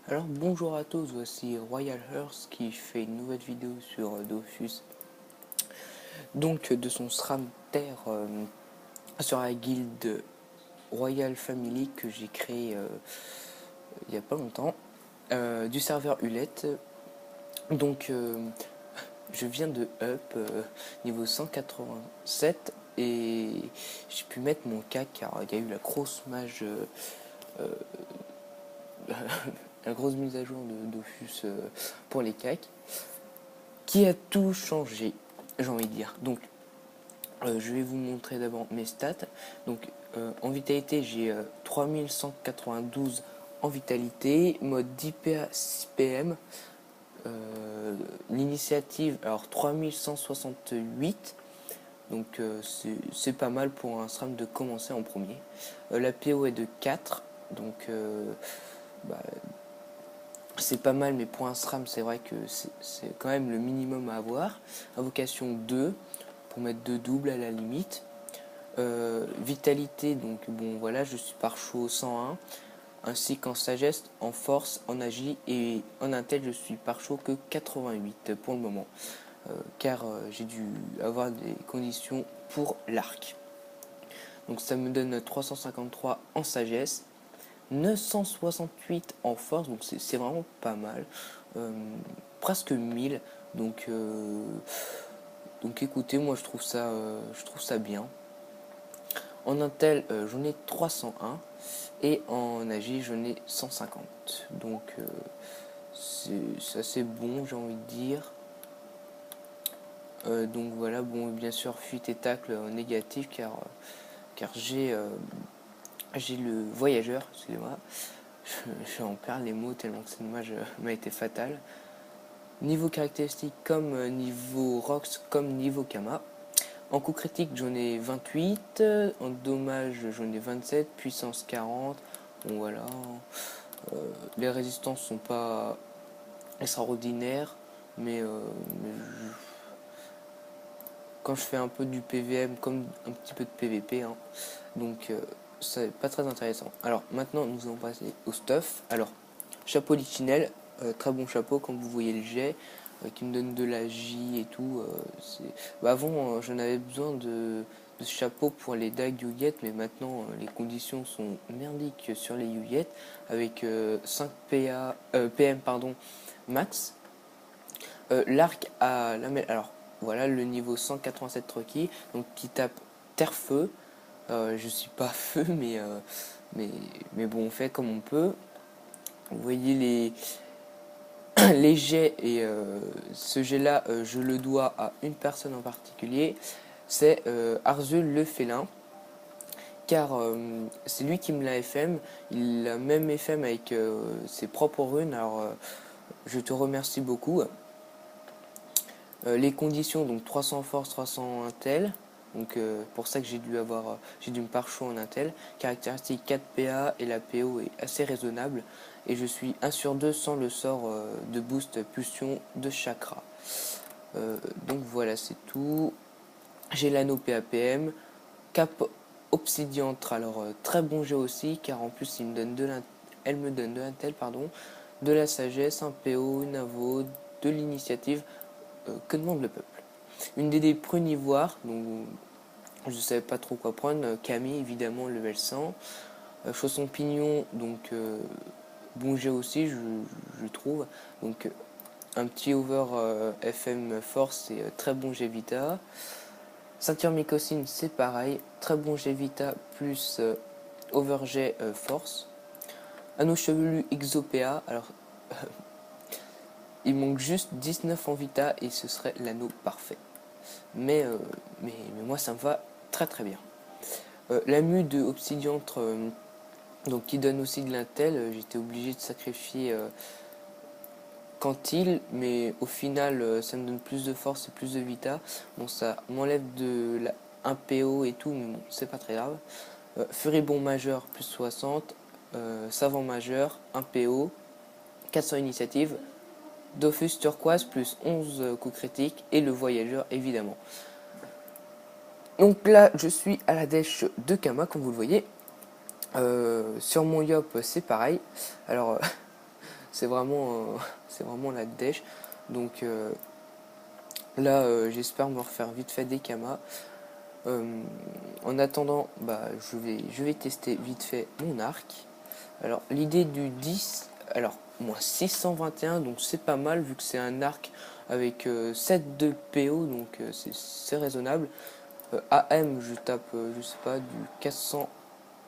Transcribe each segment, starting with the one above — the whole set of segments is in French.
Alors bonjour à tous, voici Royal Hearth qui fait une nouvelle vidéo sur Dofus, donc de son SRAM Terre sur la guilde Royal Family que j'ai créé il n'y a pas longtemps, du serveur Hulette. Donc je viens de up niveau 187 et j'ai pu mettre mon CAC car il y a eu la grosse mage la grosse mise à jour de Dofus pour les CAC qui a tout changé, j'ai envie de dire. Donc je vais vous montrer d'abord mes stats. Donc en vitalité j'ai 3192 en vitalité, mode 10 PA 6 PM, l'initiative alors 3168. Donc c'est pas mal pour un SRAM de commencer en premier. La PO est de 4, donc bah, c'est pas mal, mais pour un SRAM c'est vrai que c'est quand même le minimum à avoir. Invocation 2 pour mettre 2 doubles à la limite. Vitalité, donc bon voilà, je suis par chaud 101, ainsi qu'en sagesse, en force, en agi et en intel je suis par chaud que 88 pour le moment, car j'ai dû avoir des conditions pour l'arc. Donc ça me donne 353 en sagesse, 968 en force, donc c'est vraiment pas mal, presque 1000, donc écoutez, moi je trouve ça bien. En Intel, j'en ai 301 et en Agi, j'en ai 150. Donc, c'est assez bon, j'ai envie de dire. Donc voilà, bon, bien sûr, fuite et tacle négatif car j'ai le voyageur, excusez-moi. Je en perds les mots tellement que cette image m'a été fatale. Niveau caractéristique comme niveau Rox comme niveau Kama. En coup critique, j'en ai 28. En dommage, j'en ai 27. Puissance 40. Bon, voilà. Les résistances sont pas extraordinaires. Mais quand je fais un peu du PVM, comme un petit peu de PVP, hein, donc c'est pas très intéressant. Alors maintenant, nous allons passer au stuff. Alors, chapeau Lichinelle. Très bon chapeau, comme vous voyez le jet. Qui me donne de la J et tout. Bah avant, j'en avais besoin de ce chapeau pour les dagues Yuget, mais maintenant les conditions sont merdiques sur les Yuget avec 5 PM pardon, max. L'arc à la alors voilà le niveau 187 requis, donc qui tape terre-feu. Je suis pas feu, mais, mais bon, on fait comme on peut. Vous voyez les jets, et ce jet là je le dois à une personne en particulier, c'est Arzul le félin, car c'est lui qui me l'a FM. Il a même FM avec ses propres runes, alors je te remercie beaucoup. Les conditions, donc 300 force, 300 intel, donc pour ça que j'ai dû me parchour en intel. Caractéristique 4 PA et la PO est assez raisonnable. Et je suis 1 sur 2 sans le sort de boost pulsion de chakra. Donc voilà, c'est tout. J'ai l'anneau PAPM. Cap obsidiantre, alors très bon jet aussi, car en plus elle me donne de l'intel, pardon, de la sagesse, un PO, une avo, de l'initiative. Que demande le peuple? Une DD prune ivoire, donc je ne savais pas trop quoi prendre. Camille, évidemment, level 100. Chausson pignon, donc bon jet aussi, je trouve. Donc un petit over FM force et très bon jet vita. Ceinture mycocine, c'est pareil, très bon jet vita plus over jet force. Anneau chevelu exopéa, alors il manque juste 19 en vita et ce serait l'anneau parfait. Mais moi ça me va très très bien. La mue de obsidiantre, donc qui donne aussi de l'intel, j'étais obligé de sacrifier Quantil, mais au final ça me donne plus de force et plus de vita. Bon, ça m'enlève un PO et tout, mais bon, c'est pas très grave. Furibond majeur plus 60, savant majeur, 1 PO, 400 initiatives, Dofus turquoise plus 11 coups critiques et le voyageur évidemment. Donc là je suis à la dèche de Kama comme vous le voyez. Sur mon Yop c'est pareil. Alors c'est vraiment, c'est vraiment la dèche. Donc là, j'espère me refaire vite fait des kamas. En attendant, bah, je vais tester vite fait mon arc. Alors l'idée du 10, alors moins 621, donc c'est pas mal vu que c'est un arc avec 7 de PO, donc c'est raisonnable. AM, je tape, je sais pas, du 400,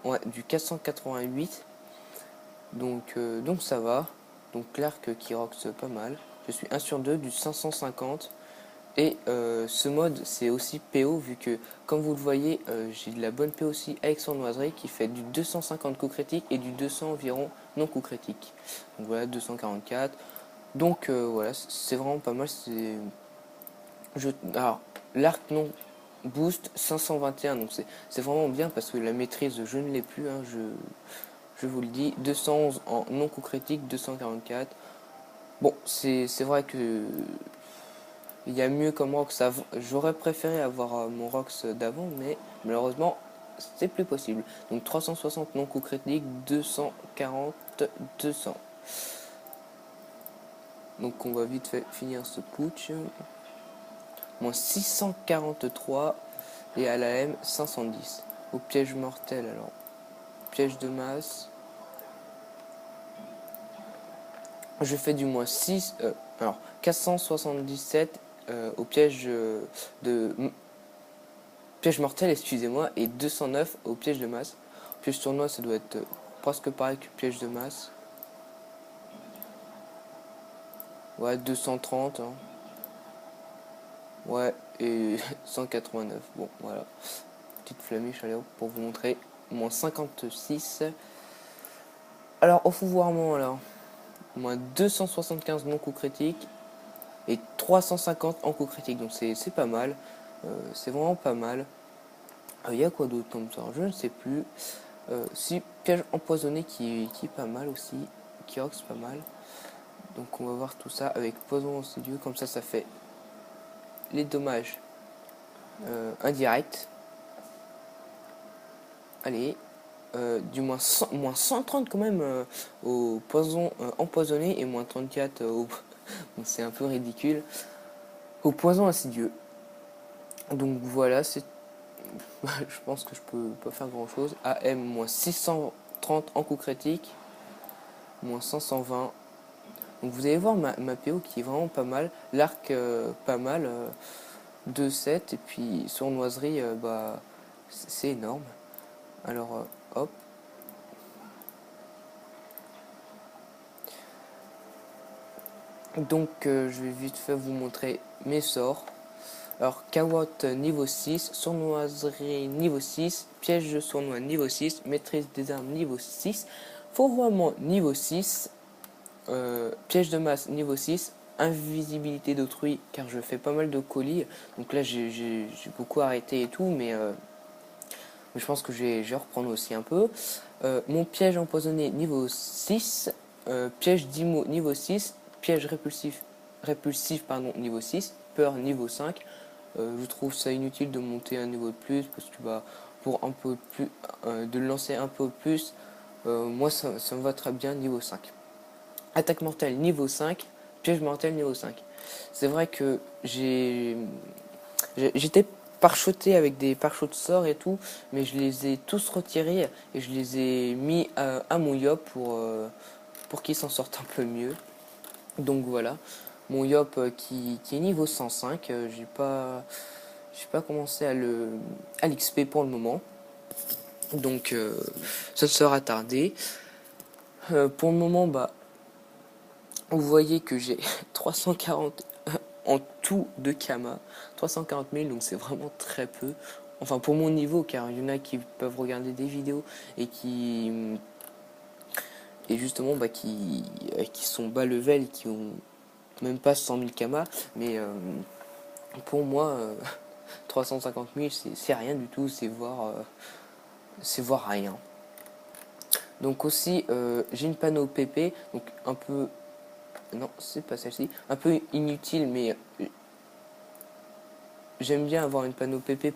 ouais, du 488, donc ça va. Donc l'arc qui roxe pas mal. Je suis 1 sur 2 du 550. Et ce mode c'est aussi PO vu que comme vous le voyez j'ai de la bonne PO aussi avec sournoiserie qui fait du 250 coups critiques et du 200 environ non coups critiques. Donc voilà 244. Donc voilà c'est vraiment pas mal. Alors l'arc non boost 521 donc c'est vraiment bien parce que la maîtrise je ne l'ai plus hein, je vous le dis. 211 en non coup critique, 244. Bon c'est vrai que il y a mieux comme Rox. J'aurais préféré avoir mon Rox d'avant, mais malheureusement, c'est plus possible. Donc 360 non coup critique, 240, 200. Donc on va vite fait finir ce putsch. Moins 643 et à la M 510. Au piège mortel alors. Piège de masse. Je fais du moins 6. Alors 477 au piège de piège mortel, excusez-moi, et 209 au piège de masse. Piège tournoi, ça doit être presque pareil que piège de masse. Ouais, 230. Hein. Ouais, et 189. Bon, voilà. Petite flamiche, allez, pour vous montrer. Moins 56. Alors, au fouvoirment, alors. Moins 275 non coup critique. Et 350 en coup critique. Donc, c'est pas mal. C'est vraiment pas mal. Il y a quoi d'autre comme ça? Je ne sais plus. Si, piège empoisonné qui est pas mal aussi. Qui roxe pas mal. Donc on va voir tout ça avec poison insidieux. Comme ça fait les dommages indirects. Allez. Du moins 130 quand même au poison empoisonné et moins 34 au... Bon, c'est un peu ridicule. Au poison insidieux. Donc voilà, c'est... je pense que je peux pas faire grand chose. AM moins 630 en coup critique. Moins 520. Donc vous allez voir ma PO qui est vraiment pas mal. L'arc pas mal. 2,7 et puis sournoiserie, bah c'est énorme. Alors hop. Donc je vais vite fait vous montrer mes sorts. Alors Kawot niveau 6, sournoiserie niveau 6, piège de sournois niveau 6, maîtrise des armes niveau 6, fourvoiement niveau 6, piège de masse niveau 6, invisibilité d'autrui car je fais pas mal de colis. Donc là j'ai beaucoup arrêté et tout, mais je pense que je vais reprendre aussi un peu. Mon piège empoisonné niveau 6, piège d'IMO niveau 6, piège répulsif pardon, niveau 6, peur niveau 5. Je trouve ça inutile de monter un niveau de plus parce que bah, pour un peu plus, de le lancer un peu plus, moi ça me va très bien niveau 5. Attaque mortelle niveau 5, piège mortel niveau 5. C'est vrai que j'étais pare-choté avec des pare-chots de sort et tout, mais je les ai tous retirés et je les ai mis à mon Yop pour qu'il s'en sorte un peu mieux. Donc voilà, mon Yop qui est niveau 105, j'ai pas commencé à l'XP pour le moment, donc ça ne sera tardé. Pour le moment, bah vous voyez que j'ai 340 en tout de Kama, 340 000, donc c'est vraiment très peu. Enfin pour mon niveau, car il y en a qui peuvent regarder des vidéos et justement bah, qui sont bas level et qui ont même pas 100 000 Kama, mais pour moi 350 000 c'est rien du tout, c'est voir rien. Donc aussi j'ai une panneau PP, donc un peu, non c'est pas celle-ci, un peu inutile, mais j'aime bien avoir une panneau PP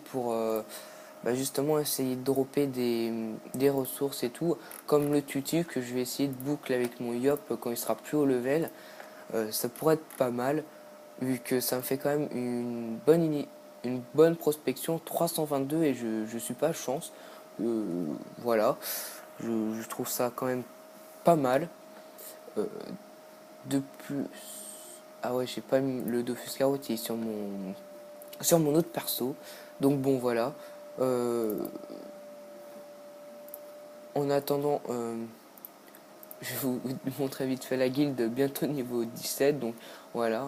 bah, justement essayer de dropper des ressources et tout, comme le tutu que je vais essayer de boucler avec mon Yop quand il sera plus haut level. Ça pourrait être pas mal, vu que ça me fait quand même une bonne prospection, 322, et je suis pas chance. Voilà, je trouve ça quand même pas mal. Euh, de plus... Ah ouais, j'ai pas mis le Dofus Carotte, il est sur mon autre perso. Donc bon, voilà. En attendant, je vais vous montrer vite fait la guilde, bientôt niveau 17. Donc voilà.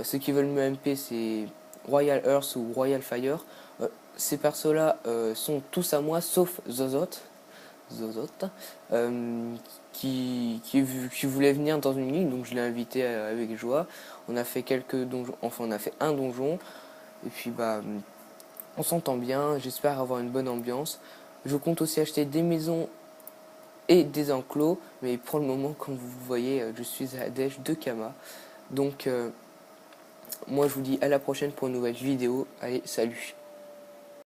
Ceux qui veulent me MP, c'est Royal Earth ou Royal Fire. Ces persos-là sont tous à moi, sauf Zozot, qui voulait venir dans une ligne, donc je l'ai invité avec joie. On a fait quelques donjons, enfin on a fait un donjon, et puis bah on s'entend bien, j'espère avoir une bonne ambiance. Je compte aussi acheter des maisons et des enclos, mais pour le moment, comme vous voyez, je suis à Dèche de Kama. Donc moi je vous dis à la prochaine pour une nouvelle vidéo. Allez, salut!